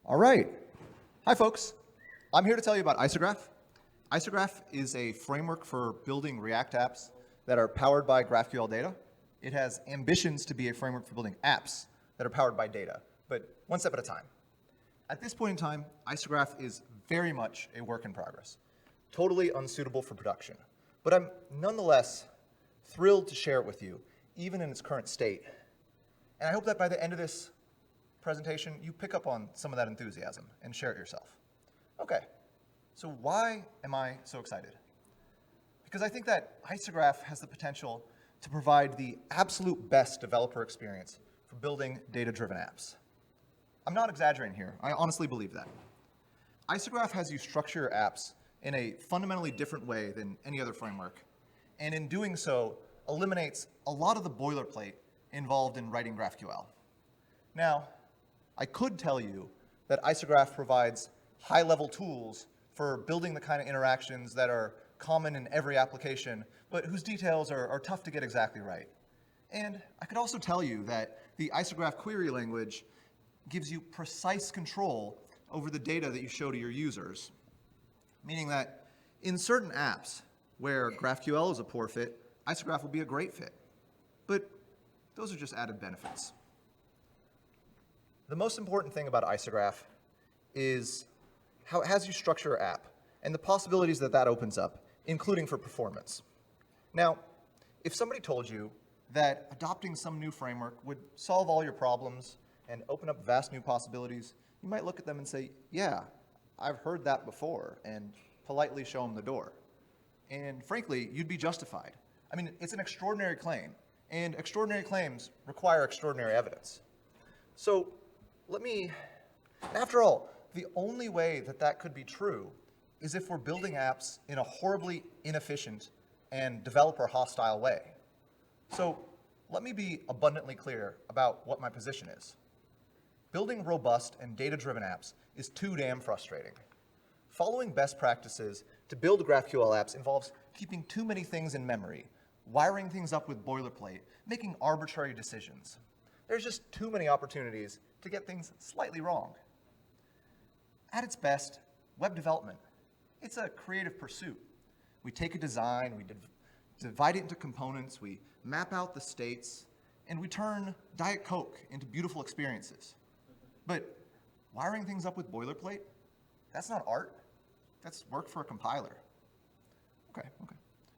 All right. Hi, folks. I'm here to tell you about Isograph. Isograph is a framework for building React apps that are powered by GraphQL data. It has ambitions to be a framework for building apps that are powered by data, but one step at a time. At this point in time, Isograph is very much a work in progress, totally unsuitable for production. But I'm nonetheless thrilled to share it with you, even in its current state. And I hope that by the end of this presentation, you pick up on some of that enthusiasm and share it yourself. Okay, so why am I so excited? Because I think that Isograph has the potential to provide the absolute best developer experience for building data-driven apps. I'm not exaggerating here. I honestly believe that. Isograph has you structure your apps in a fundamentally different way than any other framework, and in doing so, eliminates a lot of the boilerplate involved in writing GraphQL. Now, I could tell you that Isograph provides high-level tools for building the kind of interactions that are common in every application, but whose details are tough to get exactly right. And I could also tell you that the Isograph query language gives you precise control over the data that you show to your users, meaning that in certain apps where GraphQL is a poor fit, Isograph will be a great fit. But those are just added benefits. The most important thing about Isograph is how it has you structure your app and the possibilities that that opens up, including for performance. Now, if somebody told you that adopting some new framework would solve all your problems and open up vast new possibilities, you might look at them and say, yeah, I've heard that before, and politely show them the door. And frankly, you'd be justified. I mean, it's an extraordinary claim, and extraordinary claims require extraordinary evidence. So after all, the only way that that could be true is if we're building apps in a horribly inefficient and developer-hostile way. So let me be abundantly clear about what my position is. Building robust and data-driven apps is too damn frustrating. Following best practices to build GraphQL apps involves keeping too many things in memory, wiring things up with boilerplate, making arbitrary decisions. There's just too many opportunities to get things slightly wrong. At its best, web development, it's a creative pursuit. We take a design, we divide it into components, we map out the states, and we turn Diet Coke into beautiful experiences. But wiring things up with boilerplate, that's not art. That's work for a compiler. Okay.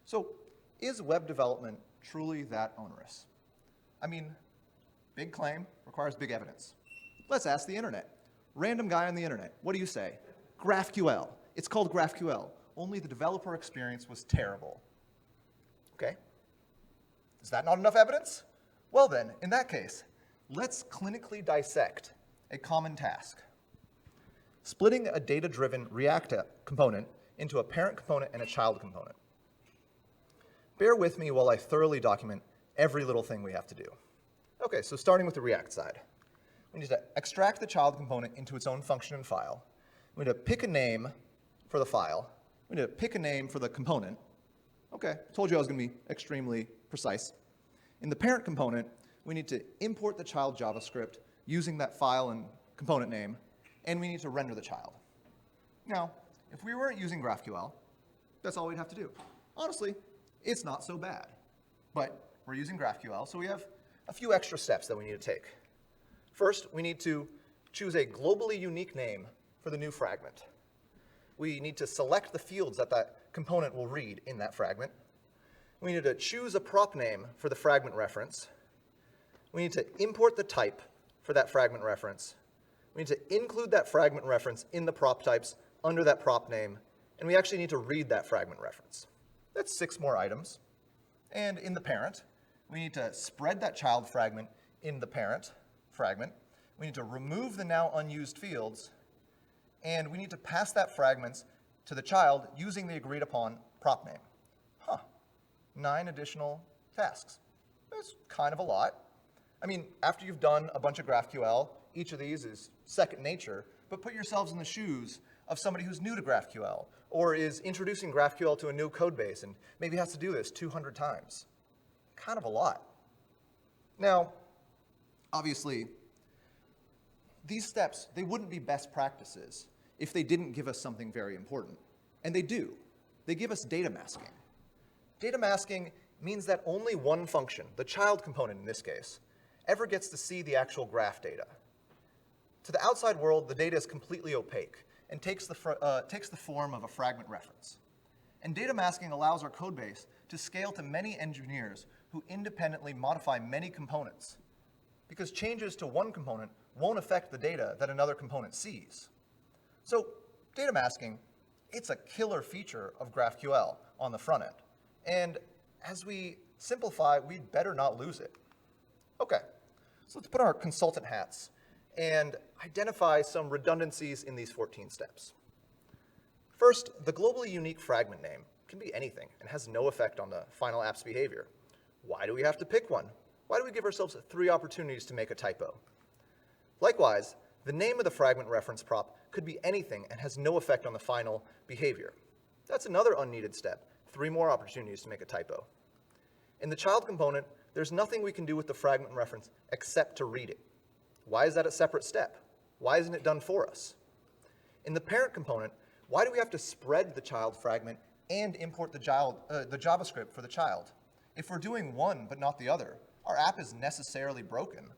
So is web development truly that onerous? I mean, big claim requires big evidence. Let's ask the internet. Random guy on the internet, what do you say? GraphQL. It's called GraphQL. Only the developer experience was terrible. Okay. Is that not enough evidence? Well then, in that case, let's clinically dissect a common task. Splitting a data-driven React component into a parent component and a child component. Bear with me while I thoroughly document every little thing we have to do. Okay, so starting with the React side. We need to extract the child component into its own function and file. We need to pick a name for the file. We need to pick a name for the component. Okay, told you I was going to be extremely precise. In the parent component, we need to import the child JavaScript using that file and component name, and we need to render the child. Now, if we weren't using GraphQL, that's all we'd have to do. Honestly, it's not so bad. But we're using GraphQL, so we have a few extra steps that we need to take. First, we need to choose a globally unique name for the new fragment. We need to select the fields that that component will read in that fragment. We need to choose a prop name for the fragment reference. We need to import the type for that fragment reference. We need to include that fragment reference in the prop types under that prop name, and we actually need to read that fragment reference. That's 6 more items. And in the parent, we need to spread that child fragment in the parent fragment. We need to remove the now unused fields, and we need to pass that fragment to the child using the agreed upon prop name. 9 additional tasks. That's kind of a lot. I mean, after you've done a bunch of GraphQL, each of these is second nature, but put yourselves in the shoes of somebody who's new to GraphQL or is introducing GraphQL to a new code base and maybe has to do this 200 times. Kind of a lot. Now, obviously, these steps, they wouldn't be best practices if they didn't give us something very important. And they do. They give us data masking. Data masking means that only one function, the child component in this case, ever gets to see the actual graph data. To the outside world, the data is completely opaque and takes the form of a fragment reference. And data masking allows our code base to scale to many engineers who independently modify many components, because changes to one component won't affect the data that another component sees. So data masking, it's a killer feature of GraphQL on the front end. And as we simplify, we'd better not lose it. Okay, so let's put on our consultant hats and identify some redundancies in these 14 steps. First, the globally unique fragment name can be anything and has no effect on the final app's behavior. Why do we have to pick one? Why do we give ourselves 3 opportunities to make a typo? Likewise, the name of the fragment reference prop could be anything and has no effect on the final behavior. That's another unneeded step, 3 more opportunities to make a typo. In the child component, there's nothing we can do with the fragment reference except to read it. Why is that a separate step? Why isn't it done for us? In the parent component, why do we have to spread the child fragment and import the JavaScript for the child? If we're doing one but not the other, our app is necessarily broken.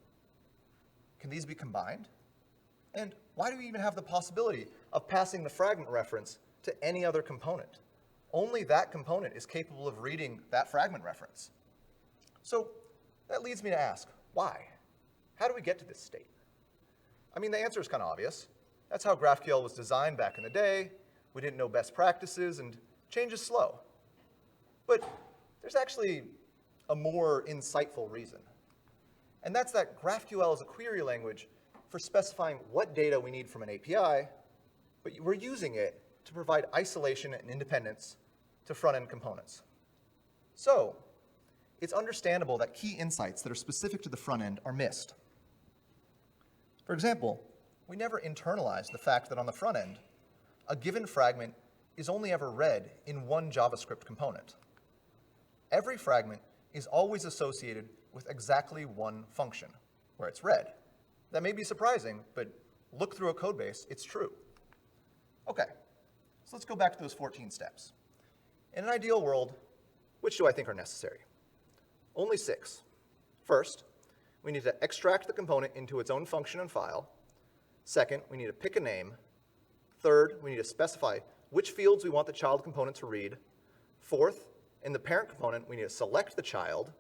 Can these be combined? And why do we even have the possibility of passing the fragment reference to any other component? Only that component is capable of reading that fragment reference. So that leads me to ask, why? How do we get to this state? I mean, the answer is kind of obvious. That's how GraphQL was designed back in the day. We didn't know best practices, and change is slow. But there's actually a more insightful reason. And that's that GraphQL is a query language for specifying what data we need from an API, but we're using it to provide isolation and independence to front-end components. So it's understandable that key insights that are specific to the front end are missed. For example, we never internalize the fact that on the front end, a given fragment is only ever read in one JavaScript component. Every fragment is always associated with exactly one function, where it's read. That may be surprising, but look through a code base, it's true. Okay, so let's go back to those 14 steps. In an ideal world, which do I think are necessary? Only 6. First, we need to extract the component into its own function and file. Second, we need to pick a name. Third, we need to specify which fields we want the child component to read. Fourth, in the parent component, we need to select the child.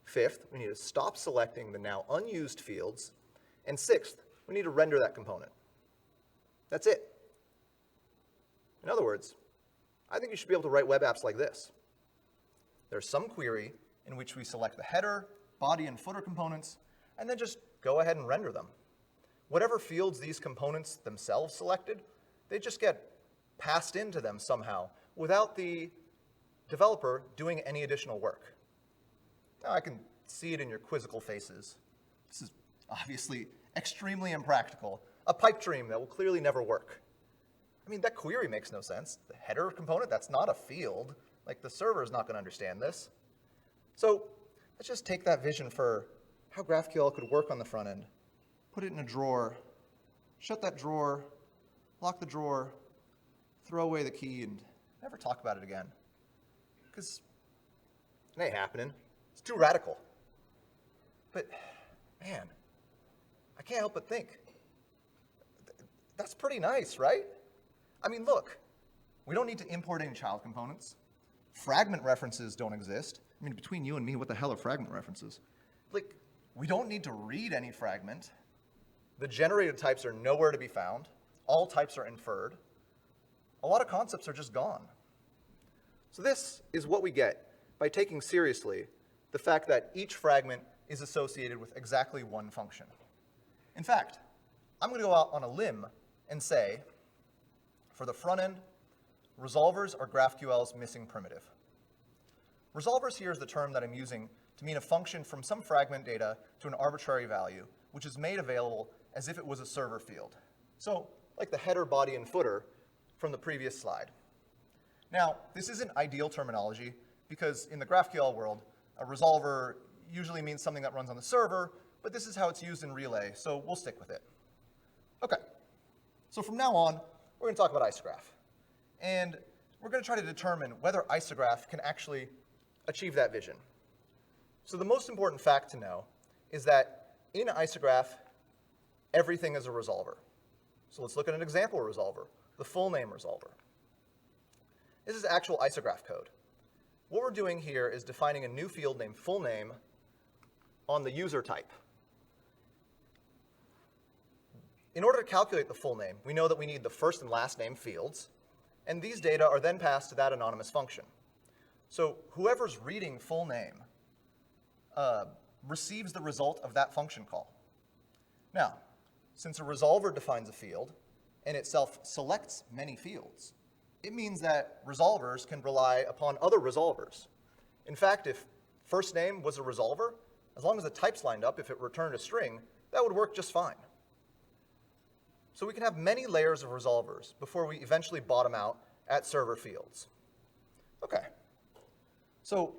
Fifth, we need to stop selecting the now unused fields. And sixth, we need to render that component. That's it. In other words, I think you should be able to write web apps like this. There's some query in which we select the header, body, and footer components, and then just go ahead and render them. Whatever fields these components themselves selected, they just get passed into them somehow without the developer doing any additional work. Now, I can see it in your quizzical faces. This is obviously extremely impractical, a pipe dream that will clearly never work. I mean, that query makes no sense. The header component, that's not a field. Like, the server is not going to understand this. So let's just take that vision for how GraphQL could work on the front end, put it in a drawer, shut that drawer, lock the drawer, throw away the key, and never talk about it again. Because it ain't happening. It's too radical. But, man, I can't help but think, that's pretty nice, right? I mean, look, we don't need to import any child components. Fragment references don't exist. I mean, between you and me, what the hell are fragment references? Like, we don't need to read any fragment. The generated types are nowhere to be found. All types are inferred. A lot of concepts are just gone. So this is what we get by taking seriously the fact that each fragment is associated with exactly one function. In fact, I'm going to go out on a limb and say, for the front end, resolvers are GraphQL's missing primitive. Resolvers here is the term that I'm using to mean a function from some fragment data to an arbitrary value, which is made available as if it was a server field. So, like the header, body, and footer from the previous slide. Now, this isn't ideal terminology because in the GraphQL world, a resolver usually means something that runs on the server, but this is how it's used in Relay, so we'll stick with it. Okay, so from now on, we're going to talk about Isograph. And we're going to try to determine whether Isograph can actually achieve that vision. So the most important fact to know is that in Isograph, everything is a resolver. So let's look at an example resolver, the full name resolver. This is actual Isograph code. What we're doing here is defining a new field named full name on the user type. In order to calculate the full name, we know that we need the first and last name fields, and these data are then passed to that anonymous function. So whoever's reading full name receives the result of that function call. Now, since a resolver defines a field and itself selects many fields, it means that resolvers can rely upon other resolvers. In fact, if first name was a resolver, as long as the types lined up, if it returned a string, that would work just fine. So we can have many layers of resolvers before we eventually bottom out at server fields. Okay, so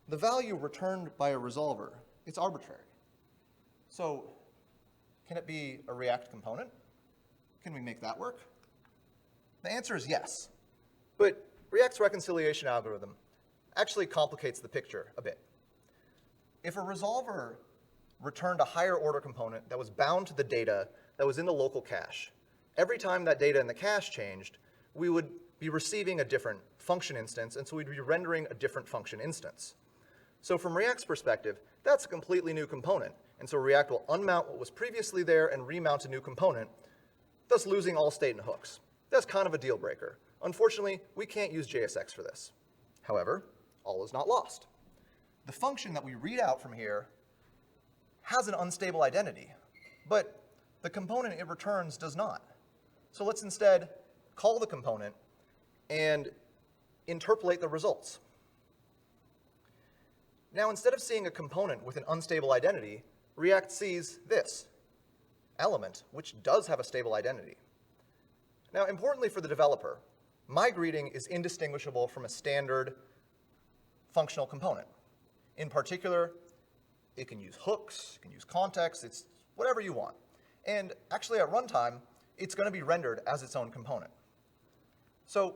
the value returned by a resolver, it's arbitrary. So can it be a React component? Can we make that work? The answer is yes, but React's reconciliation algorithm actually complicates the picture a bit. If a resolver returned a higher order component that was bound to the data that was in the local cache, every time that data in the cache changed, we would be receiving a different function instance, and so we'd be rendering a different function instance. So from React's perspective, that's a completely new component, and so React will unmount what was previously there and remount a new component, thus losing all state and hooks. That's kind of a deal breaker. Unfortunately, we can't use JSX for this. However, all is not lost. The function that we read out from here has an unstable identity, but the component it returns does not. So let's instead call the component and interpolate the results. Now, instead of seeing a component with an unstable identity, React sees this element, which does have a stable identity. Now, importantly for the developer, my greeting is indistinguishable from a standard functional component. In particular, it can use hooks, it can use context, it's whatever you want. And actually at runtime, it's going to be rendered as its own component. So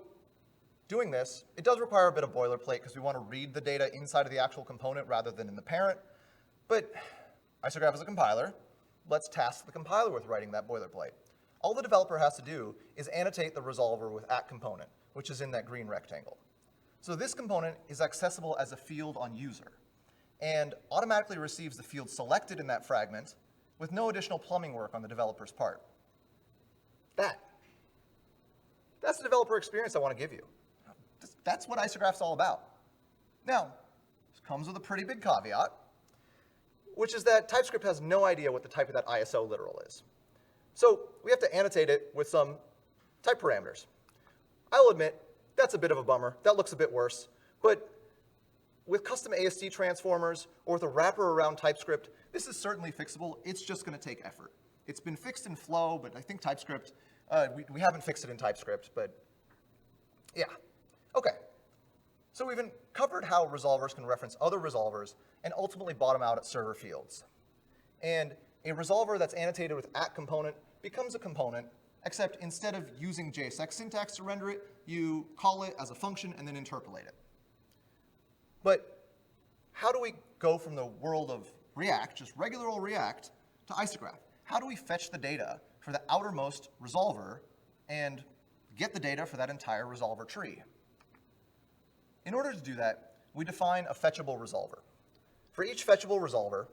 doing this, it does require a bit of boilerplate because we want to read the data inside of the actual component rather than in the parent. But Isograph is a compiler. Let's task the compiler with writing that boilerplate. All the developer has to do is annotate the resolver with @component, which is in that green rectangle. So this component is accessible as a field on user and automatically receives the field selected in that fragment with no additional plumbing work on the developer's part. That's the developer experience I want to give you. That's what Isograph's all about. Now, this comes with a pretty big caveat, which is that TypeScript has no idea what the type of that ISO literal is. So we have to annotate it with some type parameters. I'll admit, that's a bit of a bummer. That looks a bit worse. But with custom AST transformers or with a wrapper around TypeScript, this is certainly fixable. It's just going to take effort. It's been fixed in Flow, but I think TypeScript, we haven't fixed it in TypeScript, but yeah. Okay, so we've covered how resolvers can reference other resolvers and ultimately bottom out at server fields. And a resolver that's annotated with @component becomes a component, except instead of using JSX syntax to render it, you call it as a function and then interpolate it. But how do we go from the world of React, just regular old React, to Isograph? How do we fetch the data for the outermost resolver and get the data for that entire resolver tree? In order to do that, we define a fetchable resolver. For each fetchable resolver,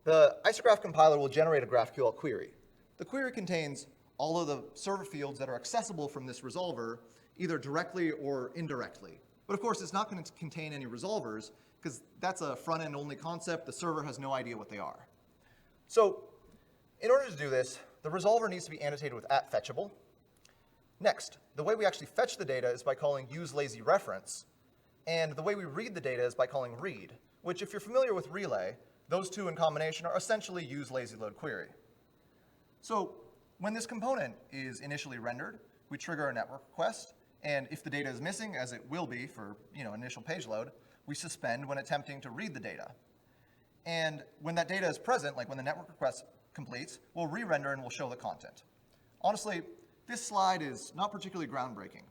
the Isograph compiler will generate a GraphQL query. The query contains all of the server fields that are accessible from this resolver, either directly or indirectly. But of course, it's not going to contain any resolvers, because that's a front-end only concept. The server has no idea what they are. So in order to do this, the resolver needs to be annotated with @fetchable. Next, the way we actually fetch the data is by calling useLazyReference, and the way we read the data is by calling read, which if you're familiar with relay, those two in combination are essentially useLazyLoadQuery. So when this component is initially rendered, we trigger a network request, and if the data is missing, as it will be for initial page load, we suspend when attempting to read the data. And when that data is present, like when the network request completes, we'll re-render and we'll show the content. Honestly, this slide is not particularly groundbreaking.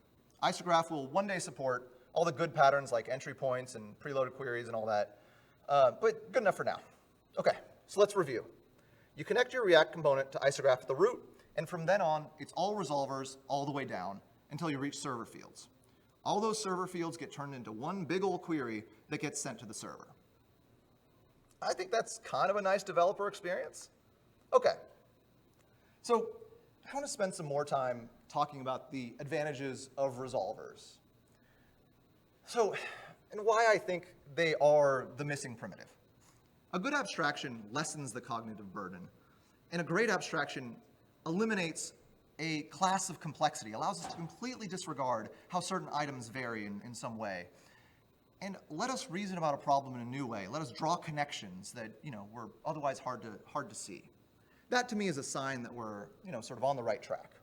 Isograph will one day support all the good patterns like entry points and preloaded queries and all that, but good enough for now. Okay, so let's review. You connect your React component to Isograph at the root, and from then on, it's all resolvers all the way down until you reach server fields. All those server fields get turned into one big old query that gets sent to the server. I think that's kind of a nice developer experience. Okay, so I want to spend some more time talking about the advantages of resolvers. So, and why I think they are the missing primitive. A good abstraction lessens the cognitive burden, and a great abstraction eliminates a class of complexity, allows us to completely disregard how certain items vary in some way, and let us reason about a problem in a new way. Let us draw connections that were otherwise hard to see. That to me is a sign that we're sort of on the right track.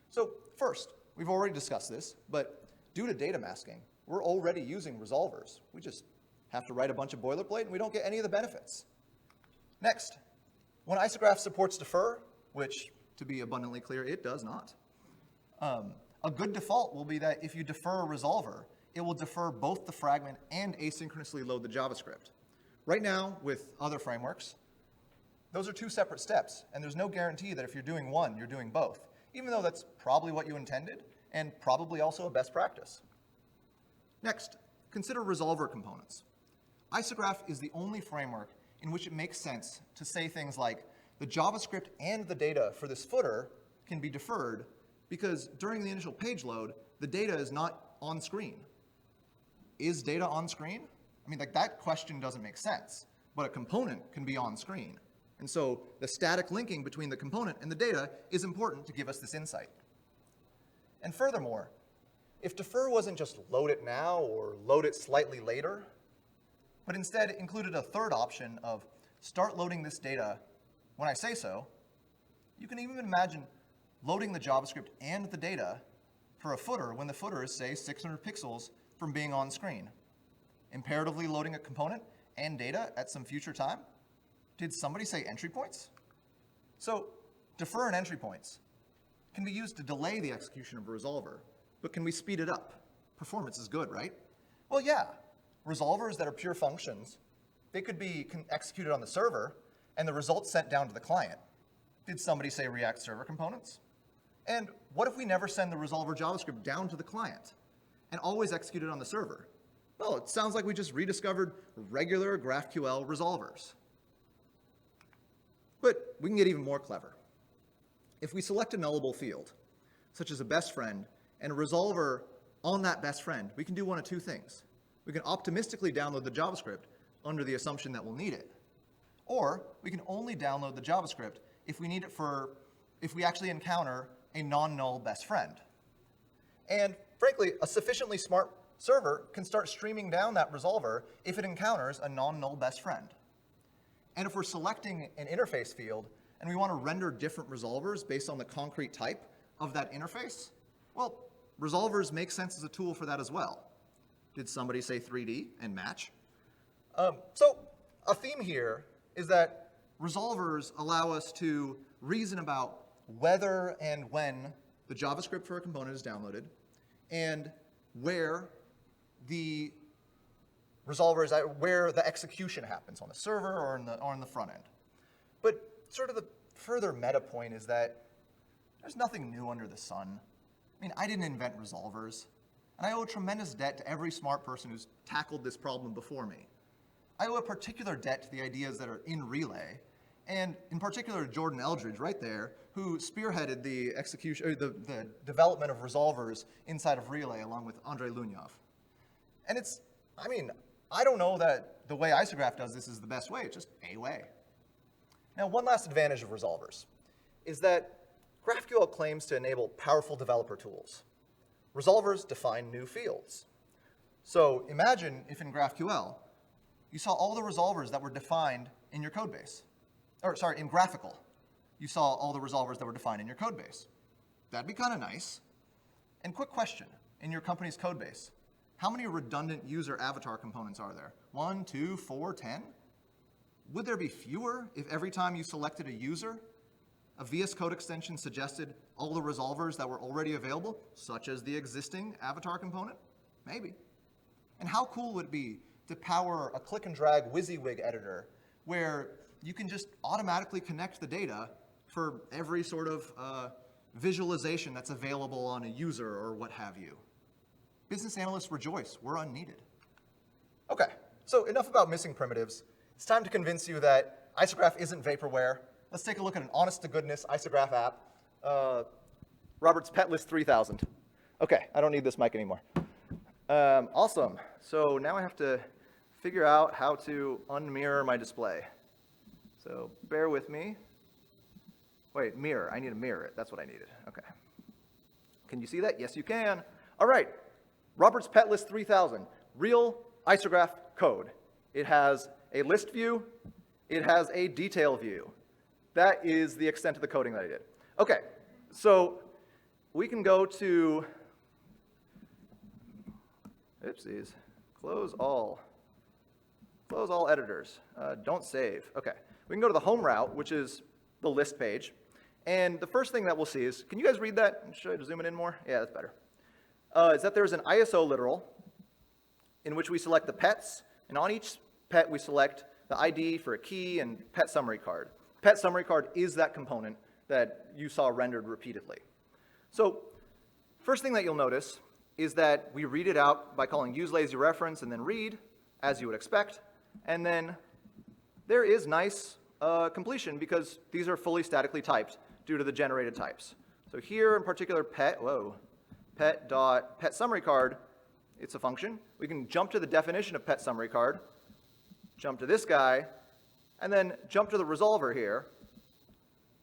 So first, we've already discussed this, but due to data masking, we're already using resolvers. We just have to write a bunch of boilerplate and we don't get any of the benefits. Next, when Isograph supports defer, which to be abundantly clear, it does not, a good default will be that if you defer a resolver, it will defer both the fragment and asynchronously load the JavaScript. Right now, with other frameworks, those are two separate steps, and there's no guarantee that if you're doing one, you're doing both, even though that's probably what you intended and probably also a best practice. Next, consider resolver components. Isograph is the only framework in which it makes sense to say things like, the JavaScript and the data for this footer can be deferred because during the initial page load, the data is not on screen. Is data on screen? I mean, like that question doesn't make sense, but a component can be on screen. And so the static linking between the component and the data is important to give us this insight. And furthermore, if defer wasn't just load it now or load it slightly later, but instead included a third option of start loading this data when I say so, you can even imagine loading the JavaScript and the data for a footer when the footer is, say, 600 pixels from being on screen. Imperatively loading a component and data at some future time? Did somebody say entry points? So defer and entry points can be used to delay the execution of a resolver, but can we speed it up? Performance is good, right? Well, yeah. Resolvers that are pure functions, they could be executed on the server and the results sent down to the client. Did somebody say React server components? And what if we never send the resolver JavaScript down to the client and always execute it on the server? Well, it sounds like we just rediscovered regular GraphQL resolvers. But we can get even more clever. If we select a nullable field, such as a best friend, and a resolver on that best friend, we can do one of two things. We can optimistically download the JavaScript under the assumption that we'll need it. Or we can only download the JavaScript if we need it if we actually encounter a non-null best friend. And frankly, a sufficiently smart server can start streaming down that resolver if it encounters a non-null best friend. And if we're selecting an interface field and we want to render different resolvers based on the concrete type of that interface, well, resolvers make sense as a tool for that as well. Did somebody say 3D and match? So a theme here is that resolvers allow us to reason about whether and when the JavaScript for a component is downloaded and where the resolver is where the execution happens, on the server or in the front end. But sort of the further meta point is that there's nothing new under the sun. I mean, I didn't invent resolvers, and I owe a tremendous debt to every smart person who's tackled this problem before me. I owe a particular debt to the ideas that are in Relay, and in particular Jordan Eldridge right there, who spearheaded the execution, or the development of resolvers inside of Relay along with Andrei Lunyov. And I don't know that the way Isograph does this is the best way, it's just a way. Now, one last advantage of resolvers is that GraphQL claims to enable powerful developer tools. Resolvers define new fields. So imagine if in GraphQL, you saw all the resolvers that were defined in your code base. In Graphical, you saw all the resolvers that were defined in your code base. That'd be kind of nice. And quick question, in your company's code base, how many redundant user avatar components are there? 1, 2, 4, 10? Would there be fewer if every time you selected a user, a VS Code extension suggested all the resolvers that were already available, such as the existing avatar component? Maybe. And how cool would it be to power a click and drag WYSIWYG editor where you can just automatically connect the data for every sort of visualization that's available on a user or what have you? Business analysts rejoice, we're unneeded. Okay, so enough about missing primitives. It's time to convince you that Isograph isn't vaporware. Let's take a look at an honest-to-goodness Isograph app. Robert's pet list 3000. Okay, I don't need this mic anymore. Awesome. So now I have to figure out how to unmirror my display. So bear with me. Wait, mirror. I need to mirror it. That's what I needed. Okay. Can you see that? Yes, you can. All right. Robert's pet list 3000. Real Isograph code. It has a list view. It has a detail view. That is the extent of the coding that I did. Okay. So we can go to, oopsies, close all editors. Don't save. Okay. We can go to the home route, which is the list page. And the first thing that we'll see is, can you guys read that? Should I zoom it in more? Yeah, that's better. Is that there's an ISO literal in which we select the pets, and on each pet we select the ID for a key and pet summary card. Pet summary card is that component that you saw rendered repeatedly. So first thing that you'll notice is that we read it out by calling useLazyReference and then read, as you would expect, and then there is nice completion because these are fully statically typed due to the generated types. So here in particular, pet summary card, it's a function. We can jump to the definition of pet summary card, jump to this guy, and then jump to the resolver here,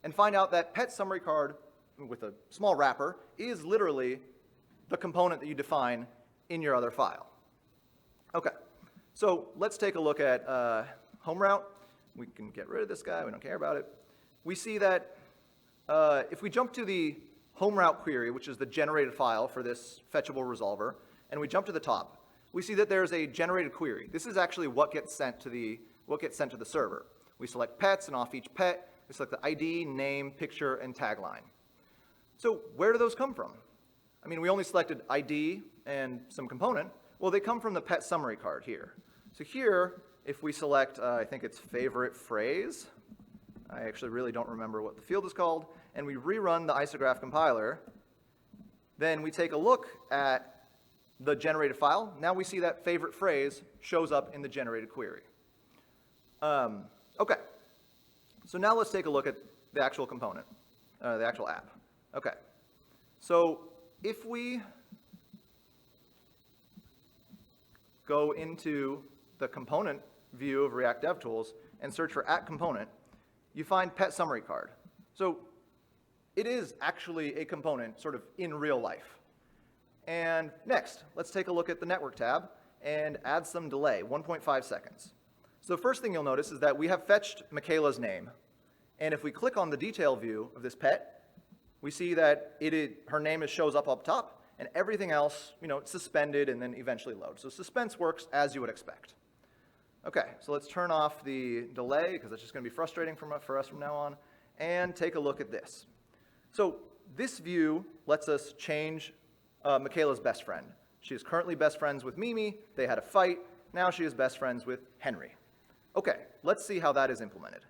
and find out that pet summary card with a small wrapper is literally the component that you define in your other file. Okay, so let's take a look at home route. We can get rid of this guy, we don't care about it. We see that if we jump to the home route query, which is the generated file for this fetchable resolver, and we jump to the top, we see that there's a generated query. This is actually what gets sent to the server. We select pets, and off each pet, we select the ID, name, picture, and tagline. So where do those come from? I mean, we only selected ID and some component. Well, they come from the pet summary card here. So here, if we select, I think it's favorite phrase, I actually really don't remember what the field is called, and we rerun the Isograph compiler, then we take a look at the generated file. Now we see that favorite phrase shows up in the generated query. Okay, so now let's take a look at the actual component, the actual app. Okay, so if we go into the component view of React DevTools and search for @component, you find pet summary card. So it is actually a component sort of in real life. And next, let's take a look at the network tab and add some delay, 1.5 seconds. So the first thing you'll notice is that we have fetched Michaela's name. And if we click on the detail view of this pet, we see that her name shows up top, and everything else, it's suspended and then eventually loads. So suspense works as you would expect. Okay, so let's turn off the delay because it's just going to be frustrating for us from now on, and take a look at this. So this view lets us change Michaela's best friend. She is currently best friends with Mimi. They had a fight. Now she is best friends with Henry. Okay, let's see how that is implemented.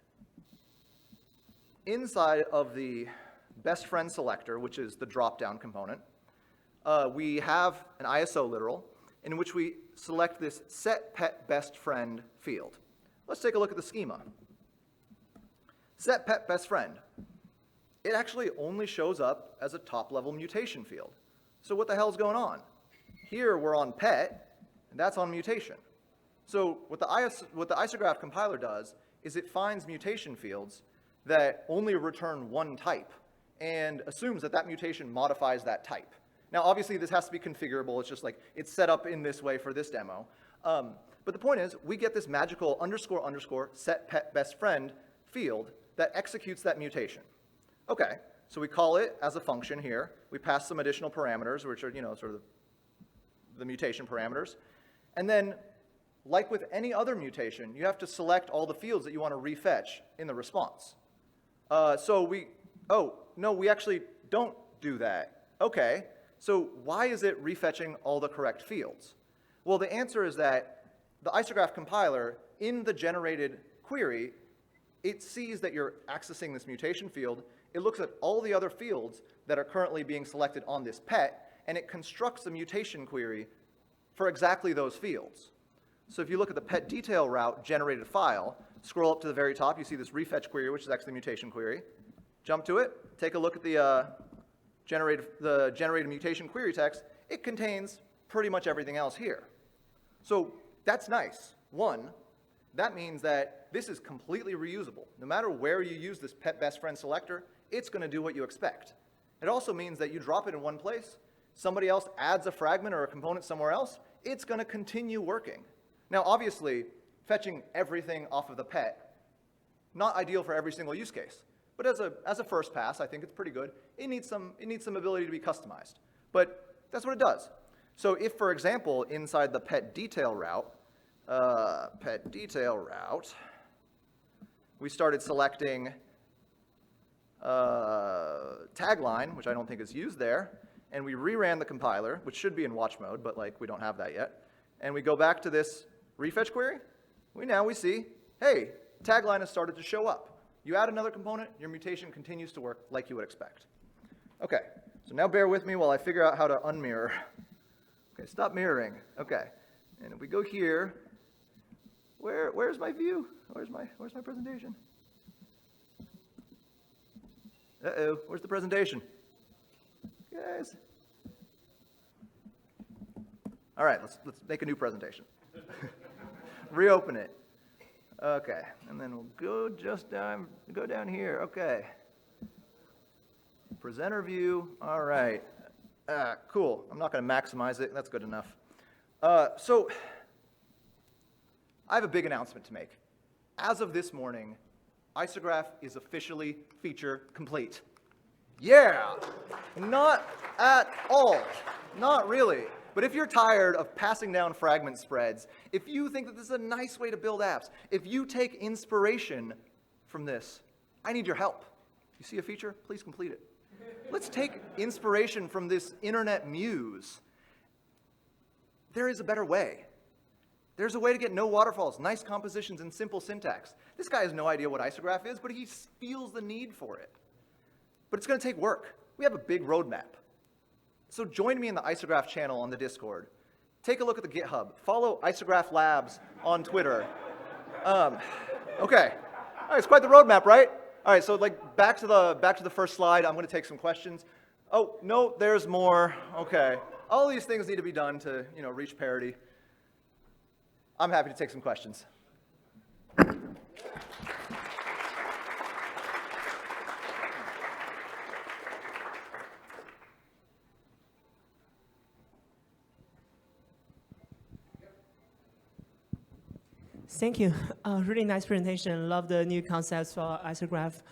Inside of the best friend selector, which is the drop-down component, we have an ISO literal in which we select this set pet best friend field. Let's take a look at the schema. Set pet best friend. It actually only shows up as a top-level mutation field. So what the hell is going on? Here we're on pet, and that's on mutation. So what the Isograph compiler does is it finds mutation fields that only return one type and assumes that that mutation modifies that type. Now, obviously, this has to be configurable. It's just like it's set up in this way for this demo. But the point is, we get this magical __ set pet best friend field that executes that mutation. Okay, so we call it as a function here. We pass some additional parameters, which are, sort of the mutation parameters. And then, like with any other mutation, you have to select all the fields that you want to refetch in the response. So we Oh, no, we actually don't do that. Okay, so why is it refetching all the correct fields? Well, the answer is that the Isograph compiler, in the generated query, it sees that you're accessing this mutation field. It looks at all the other fields that are currently being selected on this pet, and it constructs a mutation query for exactly those fields. So if you look at the pet detail route generated file, scroll up to the very top, you see this refetch query, which is actually the mutation query. Jump to it, take a look at the generated mutation query text. It contains pretty much everything else here. So that's nice. One, that means that this is completely reusable. No matter where you use this pet best friend selector, it's going to do what you expect. It also means that you drop it in one place, somebody else adds a fragment or a component somewhere else, it's going to continue working. Now, obviously, fetching everything off of the pet, not ideal for every single use case. But as a first pass, I think it's pretty good. It needs some ability to be customized. But that's what it does. So if, for example, inside the pet detail route, we started selecting tagline, which I don't think is used there, and we reran the compiler, which should be in watch mode, but like we don't have that yet, and we go back to this refetch query, we see, hey, tagline has started to show up. You add another component, your mutation continues to work like you would expect. Okay, so now bear with me while I figure out how to unmirror. Okay, stop mirroring. Okay, and if we go here, where's my view? Where's my presentation? Uh-oh, where's the presentation? Guys. All right, let's make a new presentation. Reopen it. Okay, and then we'll go down here. Okay. Presenter view. All right. Cool. I'm not going to maximize it. That's good enough. So I have a big announcement to make. As of this morning, Isograph is officially feature complete. Yeah! Not at all. Not really. But if you're tired of passing down fragment spreads, if you think that this is a nice way to build apps, if you take inspiration from this, I need your help. You see a feature? Please complete it. Let's take inspiration from this internet muse. There is a better way. There's a way to get no waterfalls, nice compositions, and simple syntax. This guy has no idea what Isograph is, but he feels the need for it. But it's going to take work. We have a big roadmap. So join me in the Isograph channel on the Discord. Take a look at the GitHub. Follow Isograph Labs on Twitter. Okay. All right, it's quite the roadmap, right? All right, so like back to the first slide. I'm going to take some questions. Oh no, there's more. Okay, all these things need to be done to reach parity. I'm happy to take some questions. Thank you. Really nice presentation. Love the new concepts for Isograph.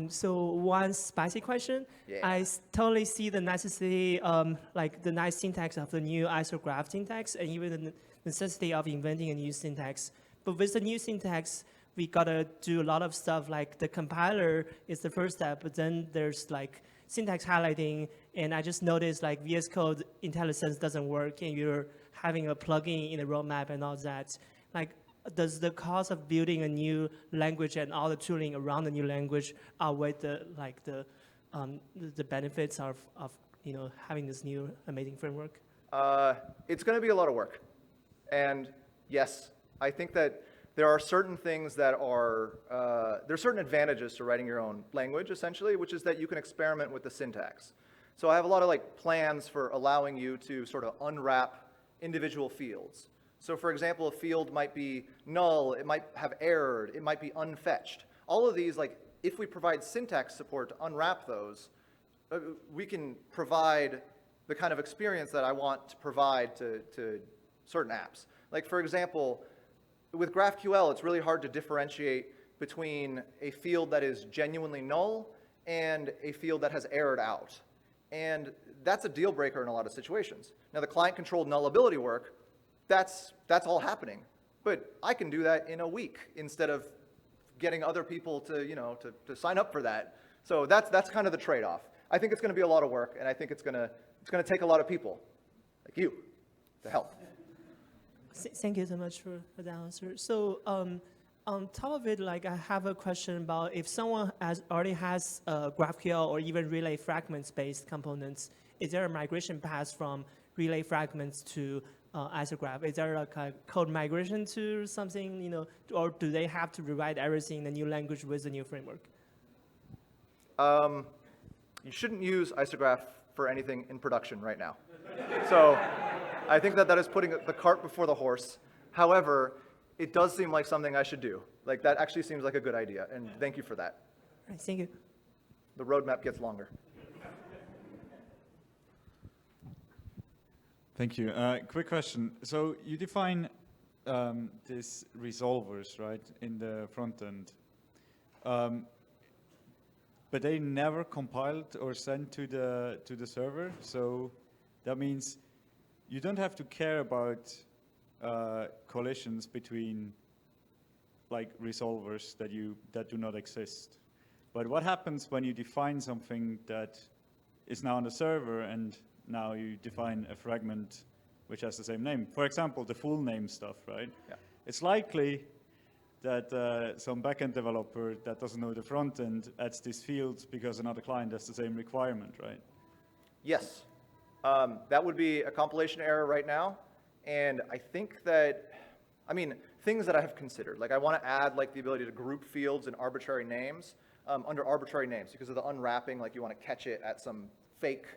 So one spicy question. Yeah. I totally see the necessity, like the nice syntax of the new Isograph syntax, and even the necessity of inventing a new syntax. But with the new syntax, we gotta do a lot of stuff. Like the compiler is the first step, but then there's like syntax highlighting, and I just noticed like VS Code IntelliSense doesn't work, and you're having a plugin in the roadmap and all that. Like, does the cost of building a new language and all the tooling around the new language outweigh the benefits of having this new amazing framework? It's going to be a lot of work, and yes, I think that there are certain things that are there are certain advantages to writing your own language, essentially, which is that you can experiment with the syntax. So I have a lot of plans for allowing you to sort of unwrap individual fields. So for example, a field might be null, it might have errored, it might be unfetched. All of these, if we provide syntax support to unwrap those, we can provide the kind of experience that I want to provide to certain apps. Like for example, with GraphQL, it's really hard to differentiate between a field that is genuinely null and a field that has errored out. And that's a deal breaker in a lot of situations. Now the client-controlled nullability work, that's all happening. But I can do that in a week instead of getting other people to sign up for that. So that's kind of the trade-off. I think it's going to be a lot of work, and I think it's going to take a lot of people, like you, to help. Thank you so much for the answer. So on top of it, like I have a question about if someone already has GraphQL or even relay fragments-based components, is there a migration path from relay fragments to Isograph? Is there like a code migration to something, you know, or do they have to rewrite everything in a new language with a new framework? You shouldn't use Isograph for anything in production right now. So I think that is putting the cart before the horse. However, it does seem like something I should do. Like that actually seems like a good idea, and thank you for that. All right, thank you. The roadmap gets longer. Thank you. Quick question. So you define these resolvers, right, in the front end. But they never compiled or sent to the server. So that means you don't have to care about collisions between like resolvers that do not exist. But what happens when you define something that is now on the server and now you define a fragment which has the same name? For example, the full name stuff, right? Yeah. It's likely that some backend developer that doesn't know the front end adds these fields because another client has the same requirement, right? Yes. That would be a compilation error right now. And I think that, I mean, things that I have considered, like I want to add like the ability to group fields and arbitrary names under arbitrary names because of the unwrapping, like you want to catch it at some fake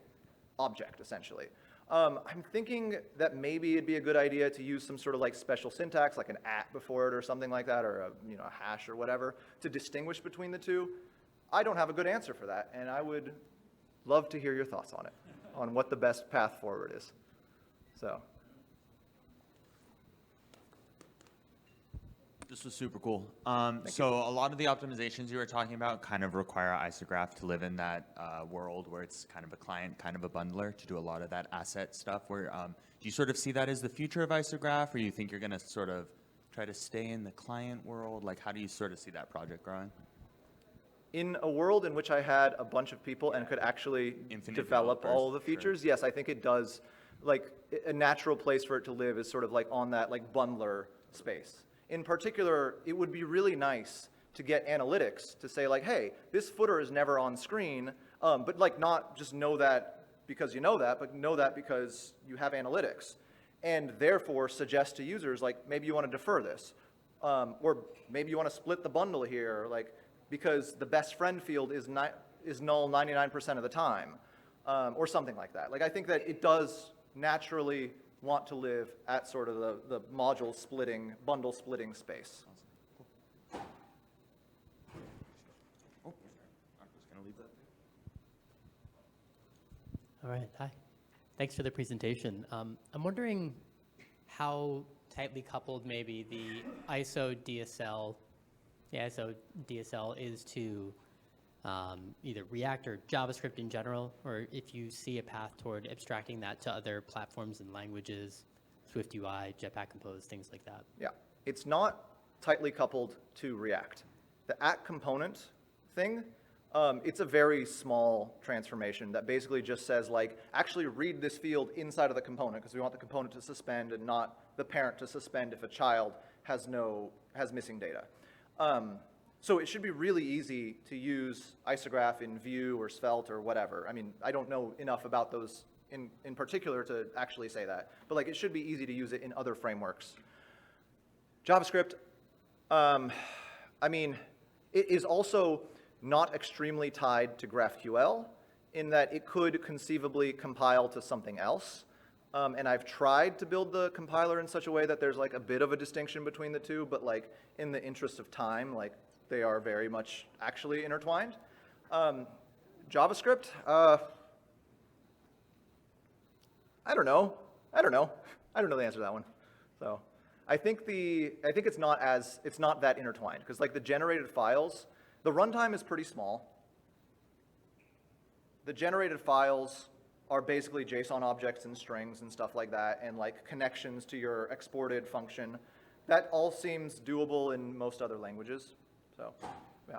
object, essentially. I'm thinking that maybe it'd be a good idea to use some sort of like special syntax, like an @ before it or something like that, or a hash or whatever, to distinguish between the two. I don't have a good answer for that, and I would love to hear your thoughts on it, on what the best path forward is. So. This was super cool. So a lot of the optimizations you were talking about kind of require Isograph to live in that world where it's kind of a client, kind of a bundler to do a lot of that asset stuff. Where do you sort of see that as the future of Isograph, or you think you're going to sort of try to stay in the client world? Like, how do you sort of see that project growing? In a world in which I had a bunch of people and could actually develop all of the features, sure. Yes, I think it does. Like, a natural place for it to live is sort of like on that like bundler space. In particular, it would be really nice to get analytics to say like, hey, this footer is never on screen, but like not just know that because you know that, but know that because you have analytics. And therefore suggest to users like, maybe you want to defer this, or maybe you want to split the bundle here, like because the best friend field is null 99% of the time, or something like that. Like I think that it does naturally want to live at sort of the module splitting, bundle splitting space. Cool. Oh, I'm just going to leave that there. All right, hi. Thanks for the presentation. I'm wondering how tightly coupled maybe the ISO DSL is to either React or JavaScript in general, or if you see a path toward abstracting that to other platforms and languages, SwiftUI, Jetpack Compose, things like that. Yeah, it's not tightly coupled to React. The @component thing, it's a very small transformation that basically just says like, actually read this field inside of the component because we want the component to suspend and not the parent to suspend if a child has missing data. So it should be really easy to use Isograph in Vue or Svelte or whatever. I mean, I don't know enough about those in particular to actually say that, but like it should be easy to use it in other frameworks. JavaScript, I mean, it is also not extremely tied to GraphQL in that it could conceivably compile to something else. And I've tried to build the compiler in such a way that there's like a bit of a distinction between the two, but like in the interest of time, like they are very much actually intertwined. JavaScript, I don't know the answer to that one. So I think it's not that intertwined because like the generated files, the runtime is pretty small. The generated files are basically JSON objects and strings and stuff like that, and like connections to your exported function. That all seems doable in most other languages. So, yeah.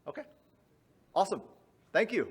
Okay. Awesome. Thank you.